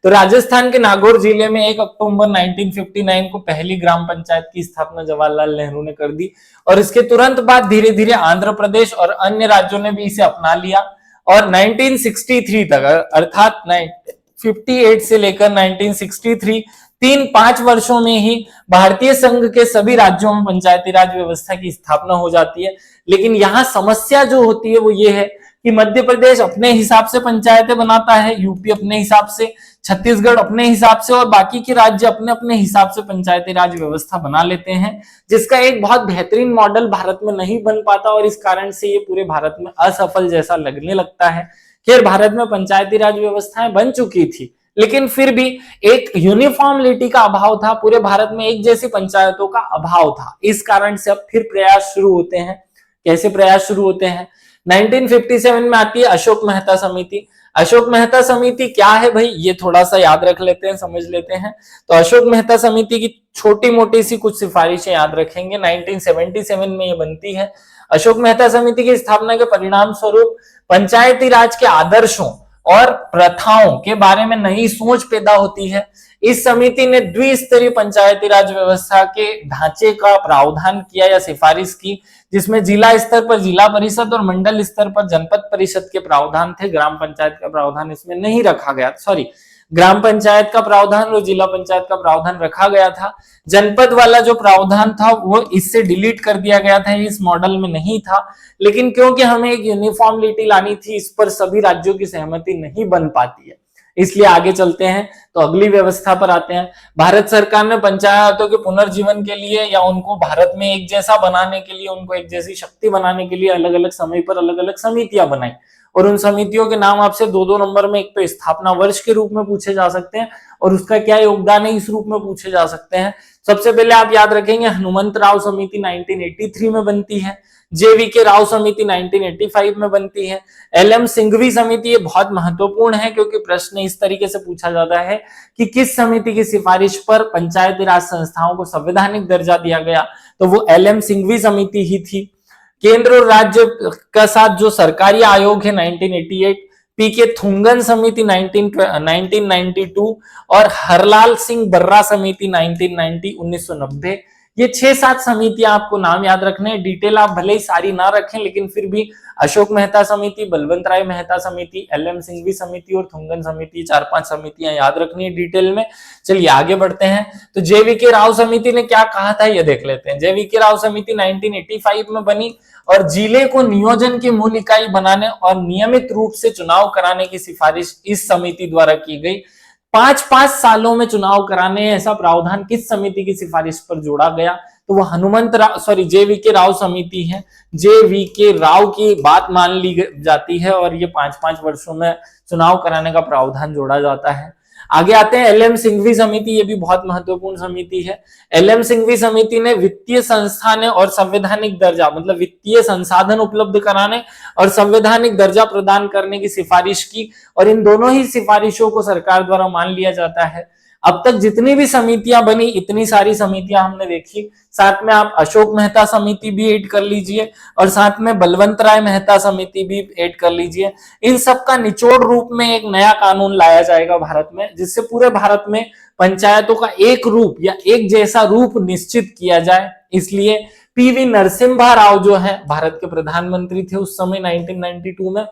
तो राजस्थान के नागौर जिले में 1 अक्टूबर 1959 को पहली ग्राम पंचायत की स्थापना जवाहरलाल नेहरू ने कर दी और इसके तुरंत बाद धीरे धीरे आंध्र प्रदेश और अन्य राज्यों ने भी इसे अपना लिया और 1963 तक अर्थात 58 से लेकर 1963 3-5 वर्षों में ही भारतीय संघ के सभी राज्यों में पंचायती राज व्यवस्था की स्थापना हो जाती है। लेकिन यहाँ समस्या जो होती है वो ये है कि मध्य प्रदेश अपने हिसाब से पंचायतें बनाता है, यूपी अपने हिसाब से, छत्तीसगढ़ अपने हिसाब से और बाकी के राज्य अपने अपने हिसाब से पंचायती राज व्यवस्था बना लेते हैं, जिसका एक बहुत बेहतरीन मॉडल भारत में नहीं बन पाता और इस कारण से ये पूरे भारत में असफल जैसा लगने लगता है। खैर, भारत में पंचायती राज व्यवस्थाएं बन चुकी थी, लेकिन फिर भी एक यूनिफॉर्मिलिटी का अभाव था, पूरे भारत में एक जैसी पंचायतों का अभाव था। इस कारण से अब फिर प्रयास शुरू होते हैं। कैसे प्रयास शुरू होते हैं? 1957 में आती है अशोक मेहता समिति। अशोक मेहता समिति क्या है भाई, ये थोड़ा सा याद रख लेते हैं, समझ लेते हैं। तो अशोक मेहता समिति की छोटी मोटी सी कुछ सिफारिशें याद रखेंगे। 1977 में ये बनती है। अशोक मेहता समिति की स्थापना के परिणाम स्वरूप पंचायती राज के आदर्शों और प्रथाओं के बारे में नई सोच पैदा होती है। इस समिति ने द्विस्तरीय पंचायती राज व्यवस्था के ढांचे का प्रावधान किया या सिफारिश की, जिसमें जिला स्तर पर जिला परिषद और मंडल स्तर पर जनपद परिषद के प्रावधान थे। ग्राम पंचायत का प्रावधान इसमें नहीं रखा गया, सॉरी, ग्राम पंचायत का प्रावधान और जिला पंचायत का प्रावधान रखा गया था। जनपद वाला जो प्रावधान था वो इससे डिलीट कर दिया गया था, इस मॉडल में नहीं था। लेकिन क्योंकि हमें एक यूनिफॉर्मिलिटी लानी थी, इस पर सभी राज्यों की सहमति नहीं बन पाती है, इसलिए आगे चलते हैं। तो अगली व्यवस्था पर आते हैं। भारत सरकार ने पंचायतों के पुनर्जीवन के लिए या उनको भारत में एक जैसा बनाने के लिए, उनको एक जैसी शक्ति बनाने के लिए अलग अलग समय पर अलग अलग समितियां बनाई और उन समितियों के नाम आपसे 2-2 नंबर में, एक तो स्थापना वर्ष के रूप में पूछे जा सकते हैं और उसका क्या योगदान है इस रूप में पूछे जा सकते हैं। सबसे पहले आप याद रखेंगे हनुमंत राव समिति 1983 में बनती है, JVK राव समिति 1985 में बनती है, LM सिंघवी समिति। ये बहुत महत्वपूर्ण है क्योंकि प्रश्न इस तरीके से पूछा जाता है कि किस समिति की सिफारिश पर पंचायती राज संस्थाओं को संवैधानिक दर्जा दिया गया, तो वो LM सिंघवी समिति ही थी। केंद्र और राज्य का साथ जो सरकारी आयोग है 1988, PK थुंगन समिति 1992 और हरलाल सिंह बर्रा समिति 1990। ये 6-7 समितियां आपको नाम याद रखने हैं। डिटेल आप भले ही सारी ना रखें, लेकिन फिर भी अशोक मेहता समिति, बलवंत राय मेहता समिति, LM सिंघवी समिति और थुंगन समिति, 4-5 समितियां याद रखनी है डिटेल में। चलिए आगे बढ़ते हैं। तो JVK राव समिति ने क्या कहा था ये देख लेते हैं। JVK राव समिति 1985 में बनी और जिले को नियोजन की मूल इकाई बनाने और नियमित रूप से चुनाव कराने की सिफारिश इस समिति द्वारा की गई। 5-5 सालों में चुनाव कराने, ऐसा प्रावधान किस समिति की सिफारिश पर जोड़ा गया? तो वो JVK राव समिति है। JVK राव की बात मान ली जाती है और ये 5-5 वर्षों में चुनाव कराने का प्रावधान जोड़ा जाता है। आगे आते हैं LM सिंघवी समिति। ये भी बहुत महत्वपूर्ण समिति है। LM सिंघवी समिति ने वित्तीय संस्थान और संवैधानिक दर्जा, मतलब वित्तीय संसाधन उपलब्ध कराने और संवैधानिक दर्जा प्रदान करने की सिफारिश की और इन दोनों ही सिफारिशों को सरकार द्वारा मान लिया जाता है। अब तक जितनी भी समितियां बनी, इतनी सारी समितियां हमने देखी। साथ में आप अशोक मेहता समिति भी ऐड कर लीजिए और साथ में बलवंत राय मेहता समिति भी ऐड कर लीजिए। इन सब का निचोड़ रूप में एक नया कानून लाया जाएगा भारत में, जिससे पूरे भारत में पंचायतों का एक रूप या एक जैसा रूप निश्चित किया जाए। इसलिए PV नरसिम्हा राव जो है भारत के प्रधानमंत्री थे उस समय 1992 में,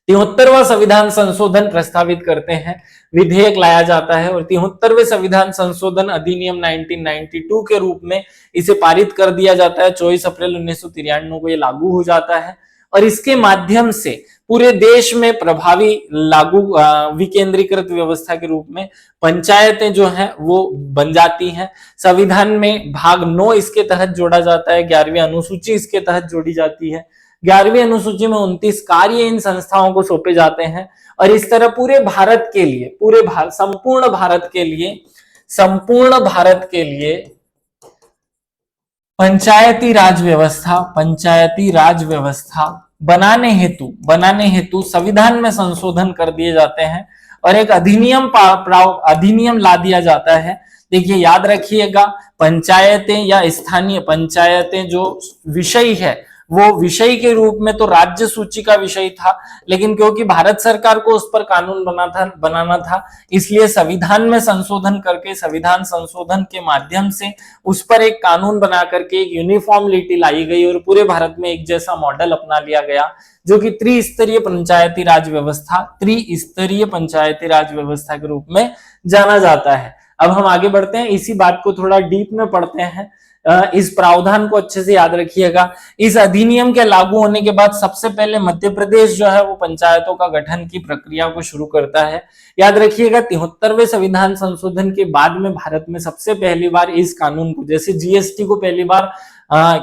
73वां संविधान संशोधन प्रस्तावित करते हैं, विधेयक लाया जाता है और 73वें संविधान संशोधन अधिनियम 1992 के रूप में इसे पारित कर दिया जाता है। 24 अप्रैल 1993 को ये लागू हो जाता है और इसके माध्यम से पूरे देश में प्रभावी लागू विकेंद्रीकृत व्यवस्था के रूप में पंचायतें जो हैं वो बन जाती हैं। संविधान में भाग 9 इसके तहत जोड़ा जाता है, 11वीं अनुसूची इसके तहत जोड़ी जाती है। 11वीं अनुसूची में 29 कार्य इन संस्थाओं को सौंपे जाते हैं और इस तरह पूरे भारत के लिए, संपूर्ण भारत के लिए पंचायती राज व्यवस्था बनाने हेतु संविधान में संशोधन कर दिए जाते हैं और एक अधिनियम ला दिया जाता है। देखिए याद रखिएगा, पंचायतें या स्थानीय पंचायतें जो विषय है वो विषय के रूप में तो राज्य सूची का विषय था, लेकिन क्योंकि भारत सरकार को उस पर कानून बनाना था, इसलिए संविधान में संशोधन करके, संविधान संशोधन के माध्यम से उस पर एक कानून बना करके एक यूनिफॉर्मिलिटी लाई गई और पूरे भारत में एक जैसा मॉडल अपना लिया गया, जो कि त्रिस्तरीय पंचायती राज व्यवस्था, त्रिस्तरीय पंचायती राज व्यवस्था के रूप में जाना जाता है। अब हम आगे बढ़ते हैं, इसी बात को थोड़ा डीप में पढ़ते हैं। इस प्रावधान को अच्छे से याद रखिएगा। इस अधिनियम के लागू होने के बाद सबसे पहले मध्य प्रदेश जो है वो पंचायतों का गठन की प्रक्रिया को शुरू करता है। याद रखिएगा 73वें संविधान संशोधन के बाद में भारत में सबसे पहली बार इस कानून को, जैसे जीएसटी को पहली बार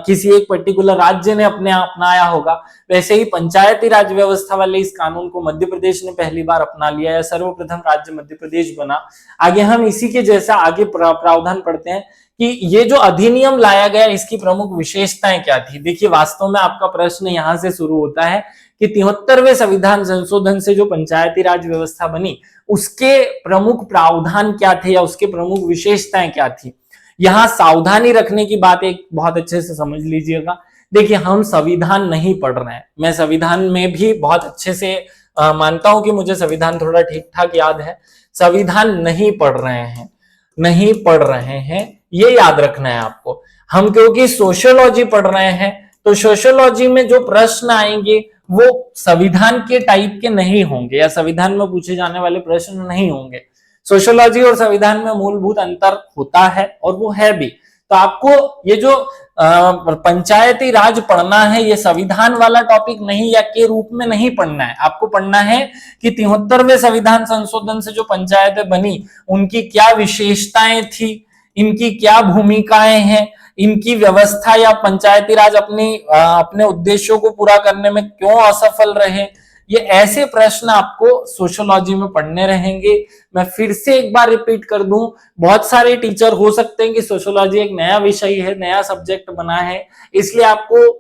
किसी एक पर्टिकुलर राज्य ने अपने अपनाया होगा, वैसे ही पंचायती राज व्यवस्था वाले इस कानून को मध्य प्रदेश ने पहली बार अपना लिया है। सर्वप्रथम राज्य मध्य प्रदेश बना। आगे हम इसी के जैसा आगे प्रावधान पढ़ते हैं कि ये जो अधिनियम लाया गया इसकी प्रमुख विशेषताएं क्या थी। देखिए, वास्तव में आपका प्रश्न यहां से शुरू होता है कि 73वें संविधान संशोधन से जो पंचायती राज व्यवस्था बनी उसके प्रमुख प्रावधान क्या थे या उसके प्रमुख विशेषताएं क्या थी। यहां सावधानी रखने की बात एक बहुत अच्छे से समझ लीजिएगा। देखिए, हम संविधान नहीं पढ़ रहे हैं। मैं संविधान में भी बहुत अच्छे से मानता हूं कि मुझे संविधान थोड़ा ठीक ठाक याद है। संविधान नहीं पढ़ रहे हैं, नहीं पढ़ रहे हैं, ये याद रखना है आपको। हम क्योंकि सोशियोलॉजी पढ़ रहे हैं तो सोशियोलॉजी में जो प्रश्न आएंगे वो संविधान के टाइप के नहीं होंगे या संविधान में पूछे जाने वाले प्रश्न नहीं होंगे। सोशियोलॉजी और संविधान में मूलभूत अंतर होता है और वो है भी। तो आपको ये जो पंचायती राज पढ़ना है, ये संविधान वाला टॉपिक नहीं या के रूप में नहीं पढ़ना है। आपको पढ़ना है कि 73वें संविधान संशोधन से जो पंचायतें बनी उनकी क्या विशेषताएं थी, इनकी क्या भूमिकाएं हैं, इनकी व्यवस्था या पंचायती राज अपने उद्देश्यों को पूरा करने में क्यों असफल रहे। ये ऐसे प्रश्न आपको सोशियोलॉजी में पढ़ने रहेंगे। मैं फिर से एक बार रिपीट कर दूं, बहुत सारे टीचर हो सकते हैं कि सोशियोलॉजी एक नया विषय है, नया सब्जेक्ट बना है, इसलिए आपको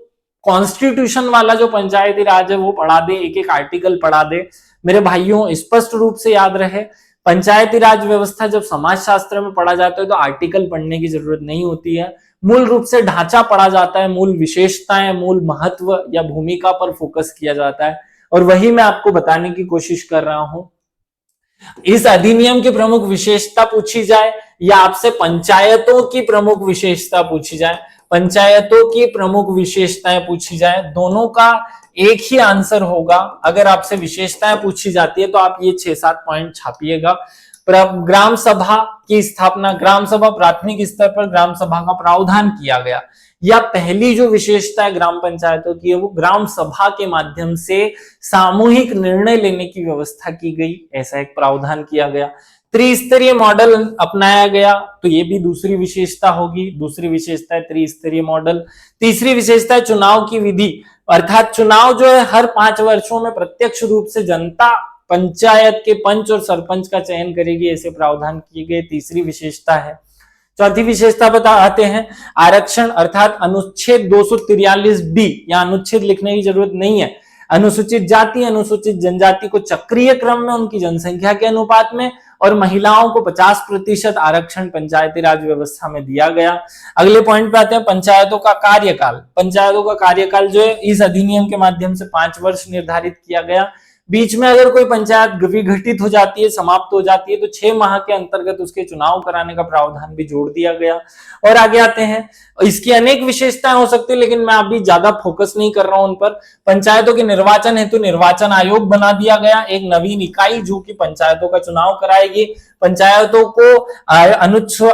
कॉन्स्टिट्यूशन वाला जो पंचायती राज है वो पढ़ा दे, एक एक आर्टिकल पढ़ा दे। मेरे भाइयों, स्पष्ट रूप से याद रहे, पंचायती राज व्यवस्था जब समाजशास्त्र में पढ़ा जाता है तो आर्टिकल पढ़ने की जरूरत नहीं होती है। मूल रूप से ढांचा पढ़ा जाता है, मूल विशेषताएं, मूल महत्व या भूमिका पर फोकस किया जाता है, और वही मैं आपको बताने की कोशिश कर रहा हूं। इस अधिनियम की प्रमुख विशेषता पूछी जाए या आपसे पंचायतों की प्रमुख विशेषता पूछी जाए, पंचायतों की प्रमुख विशेषताएं पूछी जाए, दोनों का एक ही आंसर होगा। अगर आपसे विशेषताएं पूछी जाती है तो आप ये 6-7 पॉइंट छापिएगा। ग्राम सभा की स्थापना, ग्राम सभा प्राथमिक स्तर पर ग्राम सभा का प्रावधान किया गया, या पहली जो विशेषता है ग्राम पंचायतों की है वो ग्राम सभा के माध्यम से सामूहिक निर्णय लेने की व्यवस्था की गई, ऐसा एक प्रावधान किया गया। त्रिस्तरीय मॉडल अपनाया गया, तो ये भी दूसरी विशेषता होगी। दूसरी विशेषता है त्रिस्तरीय मॉडल। तीसरी विशेषता है चुनाव की विधि, अर्थात चुनाव जो है हर 5 वर्षों में प्रत्यक्ष रूप से जनता पंचायत के पंच और सरपंच का चयन करेगी, ऐसे प्रावधान किए गए, तीसरी विशेषता है। चौथी विशेषता बताते हैं आरक्षण, अर्थात अनुच्छेद 243 या अनुच्छेद लिखने की जरूरत नहीं है। अनुसूचित जाति, अनुसूचित जनजाति को चक्रीय क्रम में उनकी जनसंख्या के अनुपात में और महिलाओं को 50% आरक्षण पंचायती राज व्यवस्था में दिया गया। अगले पॉइंट पे आते हैं पंचायतों का कार्यकाल। पंचायतों का कार्यकाल जो है इस अधिनियम के माध्यम से 5 वर्ष निर्धारित किया गया। बीच में अगर कोई पंचायत विघटित हो जाती है, समाप्त हो जाती है, तो 6 माह के अंतर्गत उसके चुनाव कराने का प्रावधान भी जोड़ दिया गया। और आगे आते हैं, इसकी अनेक विशेषताएं हो सकती है लेकिन मैं अभी ज्यादा फोकस नहीं कर रहा हूं उन पर। पंचायतों के निर्वाचन हेतु निर्वाचन आयोग बना दिया गया, एक नवीन इकाई जो कि पंचायतों का चुनाव कराएगी। पंचायतों को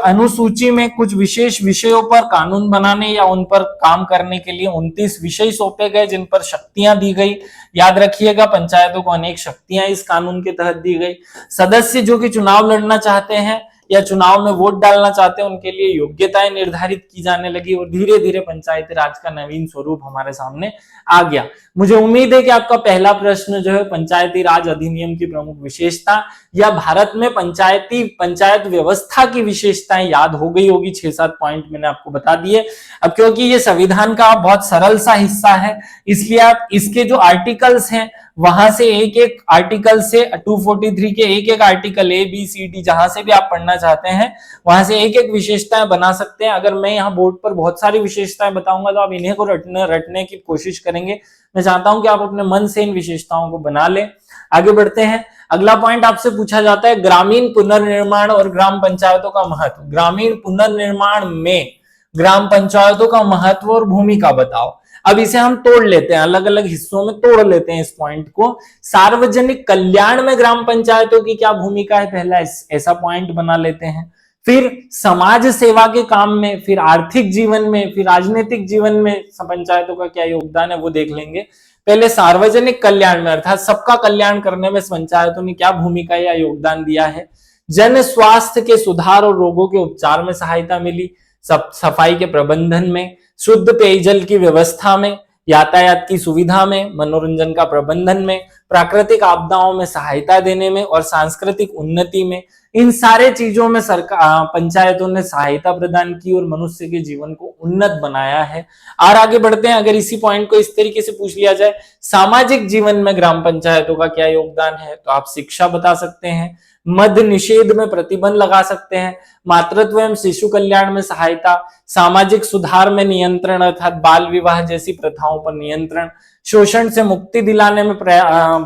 अनुसूची में कुछ विशेष विषयों पर कानून बनाने या उन पर काम करने के लिए 29 विषय सौंपे गए जिन पर शक्तियां दी गई। याद रखिएगा, पंचायतों को अनेक शक्तियां इस कानून के तहत दी गई। सदस्य जो कि चुनाव लड़ना चाहते हैं या चुनाव में वोट डालना चाहते हैं उनके लिए योग्यताएं निर्धारित की जाने लगी और धीरे धीरे पंचायती राज का नवीन स्वरूप हमारे सामने आ गया। मुझे उम्मीद है कि आपका पहला प्रश्न जो है पंचायती राज अधिनियम की प्रमुख विशेषता या भारत में पंचायत व्यवस्था की विशेषताएं याद हो गई होगी। 6-7 पॉइंट मैंने आपको बता दिए। अब क्योंकि ये संविधान का बहुत सरल सा हिस्सा है इसलिए आप इसके जो आर्टिकल्स हैं वहां से एक एक आर्टिकल से 243 के एक एक आर्टिकल ABCD जहां से भी आप पढ़ना चाहते हैं वहां से एक एक विशेषताएं बना सकते हैं। अगर मैं यहाँ बोर्ड पर बहुत सारी विशेषताएं बताऊंगा तो आप इन्हें को रटने की कोशिश करेंगे। मैं चाहता हूं कि आप अपने मन से इन विशेषताओं को बना लें। आगे बढ़ते हैं। अगला पॉइंट आपसे पूछा जाता है ग्रामीण पुनर्निर्माण और ग्राम पंचायतों का महत्व। ग्रामीण पुनर्निर्माण में ग्राम पंचायतों का महत्व और भूमिका बताओ। अब इसे हम तोड़ लेते हैं, अलग अलग हिस्सों में तोड़ लेते हैं इस पॉइंट को। सार्वजनिक कल्याण में ग्राम पंचायतों की क्या भूमिका है, पहला ऐसा पॉइंट बना लेते हैं। फिर समाज सेवा के काम में, फिर आर्थिक जीवन में, फिर राजनीतिक जीवन में पंचायतों का क्या योगदान है वो देख लेंगे। पहले सार्वजनिक कल्याण में अर्थात सबका कल्याण करने में पंचायतों ने क्या भूमिका या योगदान दिया है। जन स्वास्थ्य के सुधार और रोगों के उपचार में सहायता मिली, सफाई के प्रबंधन में, शुद्ध पेयजल की व्यवस्था में, यातायात की सुविधा में, मनोरंजन का प्रबंधन में, प्राकृतिक आपदाओं में सहायता देने में और सांस्कृतिक उन्नति में। इन सारे चीजों में सरकार पंचायतों ने सहायता प्रदान की और मनुष्य के जीवन को उन्नत बनाया है। और आगे बढ़ते हैं। अगर इसी पॉइंट को इस तरीके से पूछ लिया जाए सामाजिक जीवन में ग्राम पंचायतों का क्या योगदान है, तो आप शिक्षा बता सकते हैं, मद्य निषेध में प्रतिबंध लगा सकते हैं, मातृत्व एवं शिशु कल्याण में सहायता, सामाजिक सुधार में नियंत्रण अर्थात बाल विवाह जैसी प्रथाओं पर नियंत्रण, शोषण से मुक्ति दिलाने में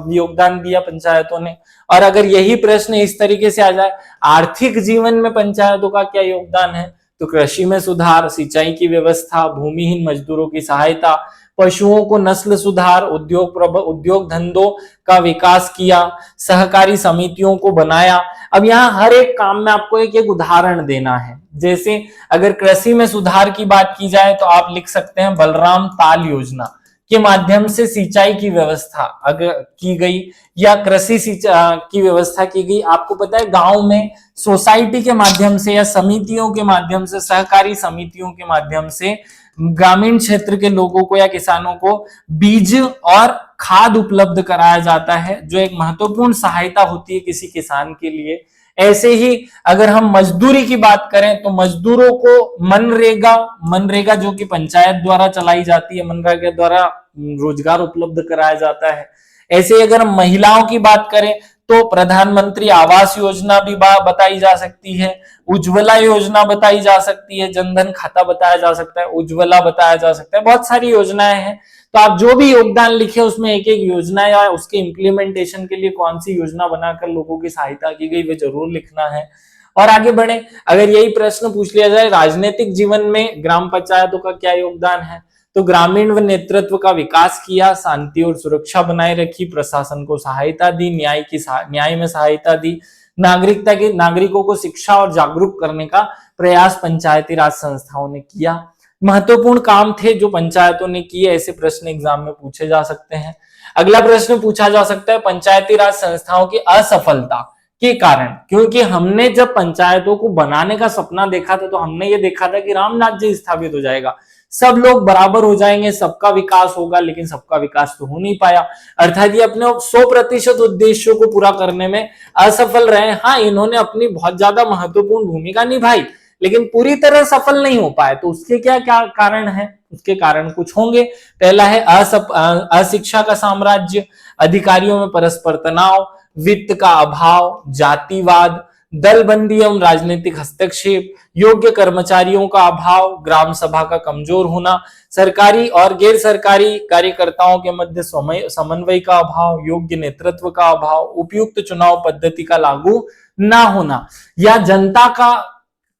योगदान दिया पंचायतों ने। और अगर यही प्रश्न इस तरीके से आ जाए आर्थिक जीवन में पंचायतों का क्या योगदान है, तो कृषि में सुधार, सिंचाई की व्यवस्था, भूमिहीन मजदूरों की सहायता, पशुओं को नस्ल सुधार, उद्योग धंधों का विकास किया, सहकारी समितियों को बनाया। अब यहाँ हर एक काम में आपको एक एक उदाहरण देना है। जैसे अगर कृषि में सुधार की बात की जाए तो आप लिख सकते हैं बलराम ताल योजना के माध्यम से सिंचाई की व्यवस्था अगर की गई या कृषि की व्यवस्था की गई। आपको पता है गांव में सोसाइटी के माध्यम से या समितियों के माध्यम से, सहकारी समितियों के माध्यम से ग्रामीण क्षेत्र के लोगों को या किसानों को बीज और खाद उपलब्ध कराया जाता है, जो एक महत्वपूर्ण सहायता होती है किसी किसान के लिए। ऐसे ही अगर हम मजदूरी की बात करें तो मजदूरों को मनरेगा जो कि पंचायत द्वारा चलाई जाती है, मनरेगा द्वारा रोजगार उपलब्ध कराया जाता है। ऐसे ही अगर हम महिलाओं की बात करें तो प्रधानमंत्री आवास योजना भी बताई जा सकती है, उज्ज्वला योजना बताई जा सकती है, जनधन खाता बताया जा सकता है, उज्ज्वला बताया जा सकता है, बहुत सारी योजनाएं हैं। तो आप जो भी योगदान लिखे उसमें एक एक योजना या उसके इम्प्लीमेंटेशन के लिए कौन सी योजना बनाकर लोगों की सहायता की गई वो जरूर लिखना है। और आगे बढ़े। अगर यही प्रश्न पूछ लिया जाए राजनीतिक जीवन में ग्राम पंचायतों का क्या योगदान है, तो ग्रामीण व नेतृत्व का विकास किया, शांति और सुरक्षा बनाए रखी, प्रशासन को सहायता दी, न्याय में सहायता दी, नागरिकों को शिक्षा और जागरूक करने का प्रयास पंचायती राज संस्थाओं ने किया। महत्वपूर्ण काम थे जो पंचायतों ने किए, ऐसे प्रश्न एग्जाम में पूछे जा सकते हैं। अगला प्रश्न पूछा जा सकता है पंचायती राज संस्थाओं की असफलता के कारण। क्योंकि हमने जब पंचायतों को बनाने का सपना देखा था तो हमने ये देखा था कि राम राज्य स्थापित हो जाएगा, सब लोग बराबर हो जाएंगे, सबका विकास होगा, लेकिन सबका विकास तो हो नहीं पाया। अर्थात ये अपने 100% उद्देश्यों को पूरा करने में असफल रहे। हाँ, इन्होंने अपनी बहुत ज्यादा महत्वपूर्ण भूमिका निभाई लेकिन पूरी तरह सफल नहीं हो पाए। तो उसके क्या क्या कारण है, उसके कारण कुछ होंगे। पहला है अशिक्षा का साम्राज्य, अधिकारियों में परस्पर तनाव, वित्त का अभाव, जातिवाद, दलबंदी एवं राजनीतिक हस्तक्षेप, योग्य कर्मचारियों का अभाव, ग्राम सभा का कमजोर होना, सरकारी और गैर सरकारी कार्यकर्ताओं के मध्य समन्वय का अभाव, योग्य नेतृत्व का अभाव, उपयुक्त चुनाव पद्धति का लागू ना होना, या जनता का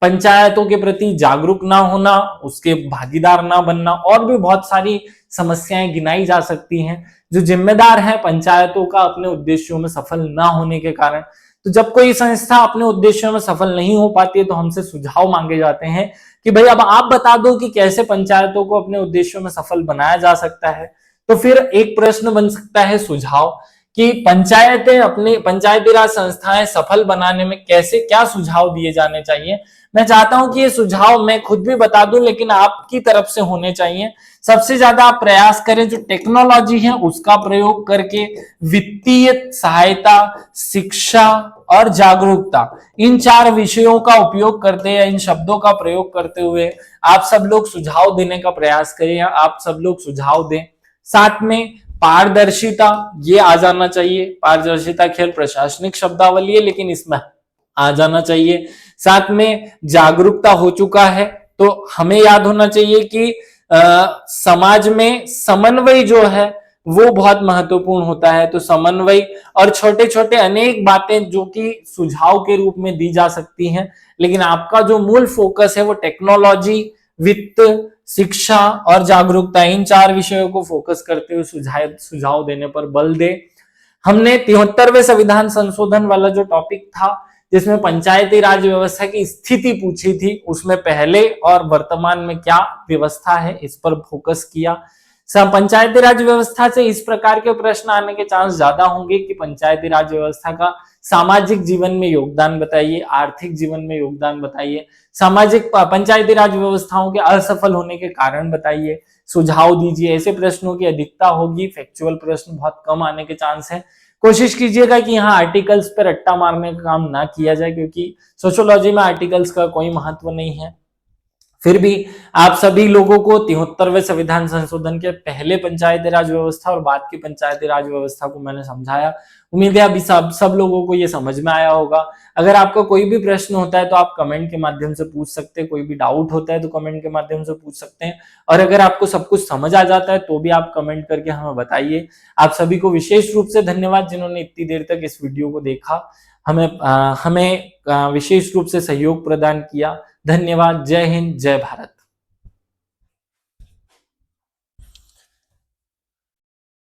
पंचायतों के प्रति जागरूक ना होना, उसके भागीदार ना बनना, और भी बहुत सारी समस्याएं गिनाई जा सकती हैं जो जिम्मेदार है पंचायतों का अपने उद्देश्यों में सफल ना होने के कारण। तो जब कोई संस्था अपने उद्देश्यों में सफल नहीं हो पाती है तो हमसे सुझाव मांगे जाते हैं कि भाई अब आप बता दो कि कैसे पंचायतों को अपने उद्देश्यों में सफल बनाया जा सकता है। तो फिर एक प्रश्न बन सकता है सुझाव कि पंचायती राज संस्थाएं सफल बनाने में कैसे क्या सुझाव दिए जाने चाहिए। मैं चाहता हूं कि ये सुझाव मैं खुद भी बता दूं लेकिन आपकी तरफ से होने चाहिए। सबसे ज्यादा आप प्रयास करें जो टेक्नोलॉजी है उसका प्रयोग करके वित्तीय सहायता, शिक्षा और जागरूकता, इन 4 विषयों का उपयोग करते हैं, इन शब्दों का प्रयोग करते हुए आप सब लोग सुझाव देने का प्रयास करें या आप सब लोग सुझाव दें। साथ में पारदर्शिता, ये आ जाना चाहिए। पारदर्शिता खैर प्रशासनिक शब्दावली है, लेकिन इसमें आ जाना चाहिए। साथ में जागरूकता हो चुका है, तो हमें याद होना चाहिए कि समाज में समन्वय जो है वो बहुत महत्वपूर्ण होता है। तो समन्वय और छोटे छोटे अनेक बातें जो कि सुझाव के रूप में दी जा सकती हैं, लेकिन आपका जो मूल फोकस है वो टेक्नोलॉजी, वित्त, शिक्षा और जागरूकता, इन 4 विषयों को फोकस करते हुए सुझाव देने पर बल दे। हमने 73वें संविधान संशोधन वाला जो टॉपिक था, जिसमें पंचायती राज व्यवस्था की स्थिति पूछी थी, उसमें पहले और वर्तमान में क्या व्यवस्था है इस पर फोकस किया। पंचायती राज व्यवस्था से इस प्रकार के प्रश्न आने के चांस ज्यादा होंगे कि पंचायती राज व्यवस्था का सामाजिक जीवन में योगदान बताइए, आर्थिक जीवन में योगदान बताइए, सामाजिक पंचायती राज व्यवस्थाओं के असफल होने के कारण बताइए, सुझाव दीजिए। ऐसे प्रश्नों की अधिकता होगी, फैक्चुअल प्रश्न बहुत कम आने के चांस है। कोशिश कीजिएगा कि यहाँ आर्टिकल्स पर रट्टा मारने का काम ना किया जाए, क्योंकि सोशियोलॉजी में आर्टिकल्स का कोई महत्व नहीं है। फिर भी आप सभी लोगों को 73वें संविधान संशोधन के पहले पंचायती राज व्यवस्था और बाद की पंचायती राज व्यवस्था को मैंने समझाया। उम्मीद है अभी सब लोगों को ये समझ में आया होगा। अगर आपका कोई भी प्रश्न होता है तो आप कमेंट के माध्यम से पूछ सकते हैं, कोई भी डाउट होता है तो कमेंट के माध्यम से पूछ सकते हैं, और अगर आपको सब कुछ समझ आ जाता है तो भी आप कमेंट करके हमें बताइए। आप सभी को विशेष रूप से धन्यवाद जिन्होंने इतनी देर तक इस वीडियो को देखा, हमें विशेष रूप से सहयोग प्रदान किया। धन्यवाद। जय हिंद, जय भारत।